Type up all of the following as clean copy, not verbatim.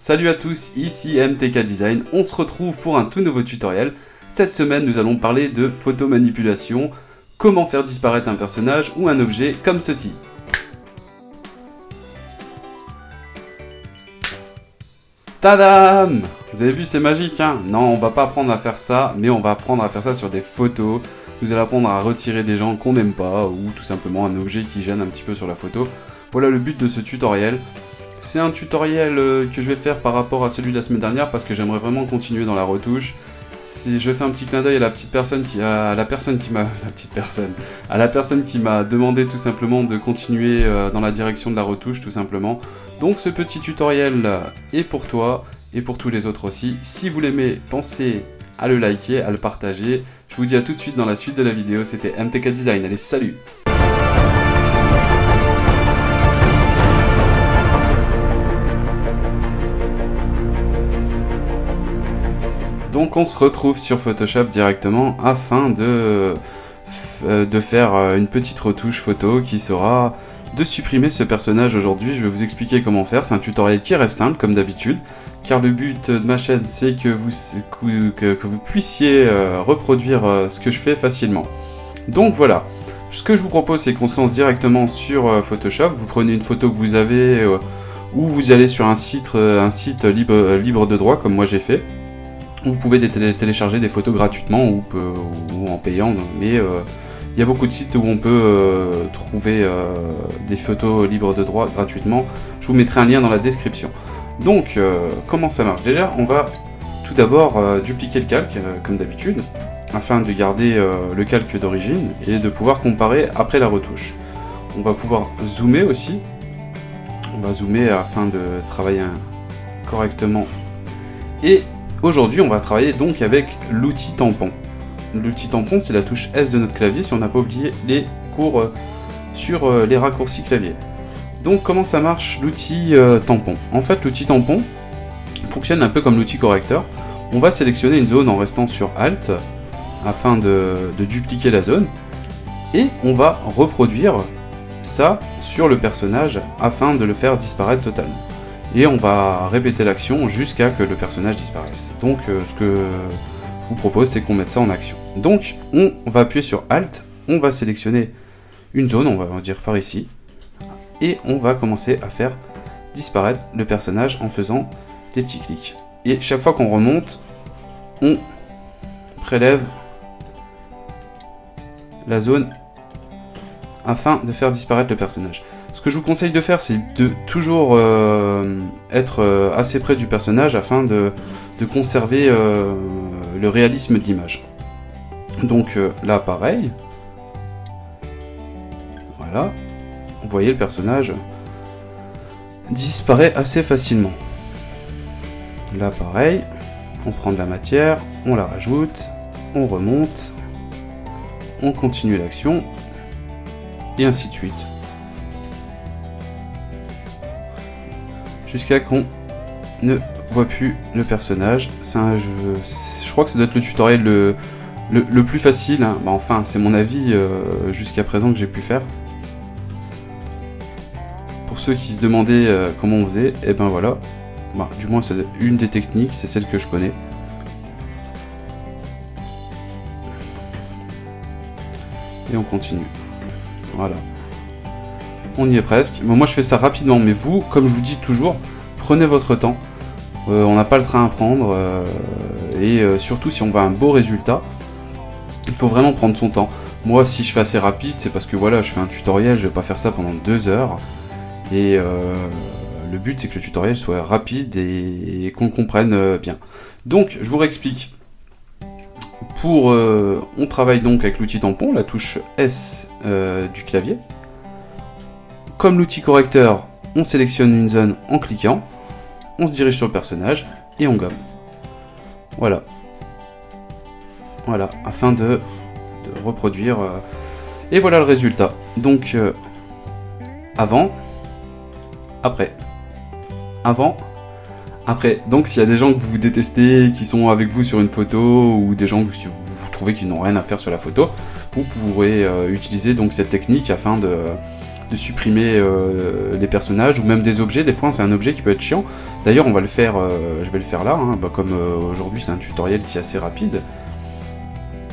Salut à tous, ici MTK Design, on se retrouve pour un tout nouveau tutoriel. Cette semaine nous allons parler de photomanipulation, comment faire disparaître un personnage ou un objet comme ceci. Tadam! Vous avez vu, c'est magique, hein? Non, on va pas apprendre à faire ça, mais on va apprendre à faire ça sur des photos. Vous allez apprendre à retirer des gens qu'on n'aime pas, ou tout simplement un objet qui gêne un petit peu sur la photo. Voilà le but de ce tutoriel. C'est un tutoriel que je vais faire par rapport à celui de la semaine dernière, parce que j'aimerais vraiment continuer dans la retouche. Je fais un petit clin d'œil à la personne qui m'a demandé tout simplement de continuer dans la direction de la retouche, tout simplement. Donc ce petit tutoriel est pour toi, et pour tous les autres aussi. Si vous l'aimez, pensez à le liker, à le partager. Je vous dis à tout de suite dans la suite de la vidéo, c'était MTK Design, allez salut! Donc on se retrouve sur Photoshop directement afin de faire une petite retouche photo qui sera de supprimer ce personnage aujourd'hui. Je vais vous expliquer comment faire, c'est un tutoriel qui reste simple comme d'habitude, car le but de ma chaîne c'est que vous puissiez reproduire ce que je fais facilement. Donc voilà, ce que je vous propose c'est qu'on se lance directement sur Photoshop, vous prenez une photo que vous avez ou vous allez sur un site libre de droit comme moi j'ai fait. Vous pouvez télécharger des photos gratuitement ou en payant, mais il y a beaucoup de sites où on peut trouver des photos libres de droit gratuitement. Je vous mettrai un lien dans la description. Donc, comment ça marche? Déjà, on va tout d'abord dupliquer le calque, comme d'habitude, afin de garder le calque d'origine et de pouvoir comparer après la retouche. On va pouvoir zoomer aussi. On va zoomer afin de travailler correctement. Et aujourd'hui, on va travailler donc avec l'outil tampon. L'outil tampon, c'est la touche S de notre clavier, si on n'a pas oublié les cours sur les raccourcis clavier. Donc, comment ça marche l'outil tampon? En fait, l'outil tampon fonctionne un peu comme l'outil correcteur. On va sélectionner une zone en restant sur Alt, afin de dupliquer la zone, et on va reproduire ça sur le personnage, afin de le faire disparaître totalement. Et on va répéter l'action jusqu'à que le personnage disparaisse. Donc ce que je vous propose, c'est qu'on mette ça en action. Donc on va appuyer sur Alt, on va sélectionner une zone, on va dire par ici, et on va commencer à faire disparaître le personnage en faisant des petits clics. Et chaque fois qu'on remonte, on prélève la zone afin de faire disparaître le personnage. Ce que je vous conseille de faire, c'est de toujours être assez près du personnage afin de conserver le réalisme de l'image. Donc là, pareil. Voilà. Vous voyez, le personnage disparaît assez facilement. Là, pareil. On prend de la matière, on la rajoute, on remonte, on continue l'action, et ainsi de suite. Jusqu'à qu'on ne voit plus le personnage. C'est un jeu, je crois que ça doit être le tutoriel le plus facile, hein. Bah, enfin, c'est mon avis jusqu'à présent que j'ai pu faire. Pour ceux qui se demandaient comment on faisait, et ben voilà. Bah, du moins, c'est une des techniques, c'est celle que je connais. Et on continue. Voilà. On y est presque. Bon, moi je fais ça rapidement, mais vous, comme je vous dis toujours, prenez votre temps. On n'a pas le train à prendre. Et surtout, si on veut un beau résultat, il faut vraiment prendre son temps. Moi, si je fais assez rapide, c'est parce que voilà, je fais un tutoriel, je vais pas faire ça pendant 2 heures. Et le but, c'est que le tutoriel soit rapide et qu'on le comprenne bien. Donc, je vous réexplique. On travaille donc avec l'outil tampon, la touche S du clavier. Comme l'outil correcteur, on sélectionne une zone en cliquant, on se dirige sur le personnage et on gomme. Voilà. Voilà, afin de reproduire. Et voilà le résultat. Donc, avant, après. Avant, après. Donc, s'il y a des gens que vous détestez, qui sont avec vous sur une photo, ou des gens que vous trouvez qu'ils n'ont rien à faire sur la photo, vous pourrez utiliser donc cette technique afin supprimer les personnages ou même des objets. Des fois c'est un objet qui peut être chiant. D'ailleurs on va le faire, je vais le faire là, hein, comme aujourd'hui c'est un tutoriel qui est assez rapide.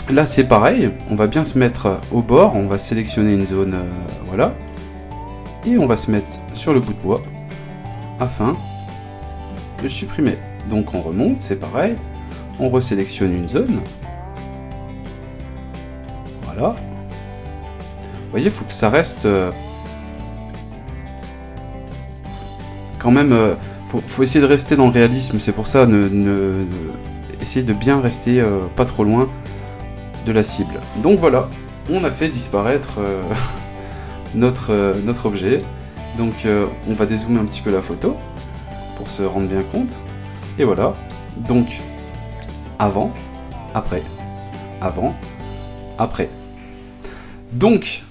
Là c'est pareil, on va bien se mettre au bord, on va sélectionner une zone, voilà, et on va se mettre sur le bout de bois afin de supprimer. Donc on remonte, c'est pareil, on resélectionne une zone, voilà. Vous voyez, il faut que ça reste quand même, faut essayer de rester dans le réalisme, c'est pour ça, essayer de bien rester pas trop loin de la cible. Donc voilà, on a fait disparaître notre objet. Donc on va dézoomer un petit peu la photo pour se rendre bien compte. Et voilà, donc avant, après, avant, après. Donc,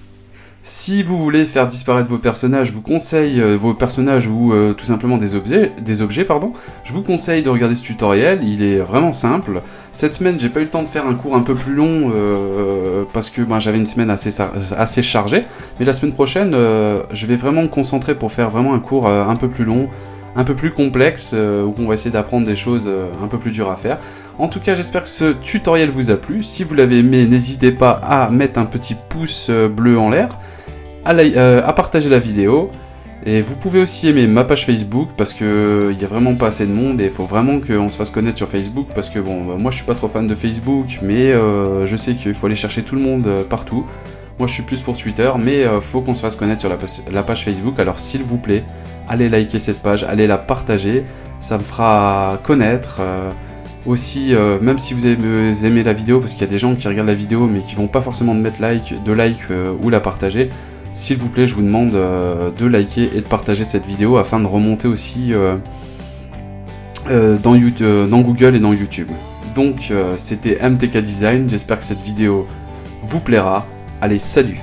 si vous voulez faire disparaître vos personnages, je vous conseille vos personnages ou tout simplement des objets, je vous conseille de regarder ce tutoriel, il est vraiment simple. Cette semaine, j'ai pas eu le temps de faire un cours un peu plus long parce que j'avais une semaine assez chargée, mais la semaine prochaine, je vais vraiment me concentrer pour faire vraiment un cours un peu plus long, un peu plus complexe, où on va essayer d'apprendre des choses un peu plus dures à faire. En tout cas, j'espère que ce tutoriel vous a plu. Si vous l'avez aimé, n'hésitez pas à mettre un petit pouce bleu en l'air, à partager la vidéo, et vous pouvez aussi aimer ma page Facebook parce que il y a vraiment pas assez de monde et il faut vraiment qu'on se fasse connaître sur Facebook parce que bon, moi je suis pas trop fan de Facebook, mais je sais qu'il faut aller chercher tout le monde partout. Moi je suis plus pour Twitter, mais faut qu'on se fasse connaître sur la page Facebook. Alors s'il vous plaît, allez liker cette page, allez la partager, ça me fera connaître. Aussi, même si vous aimez la vidéo, parce qu'il y a des gens qui regardent la vidéo mais qui vont pas forcément mettre like ou la partager, s'il vous plaît, je vous demande de liker et de partager cette vidéo afin de remonter aussi dans Google et dans YouTube. Donc c'était MTK Design, j'espère que cette vidéo vous plaira. Allez, salut!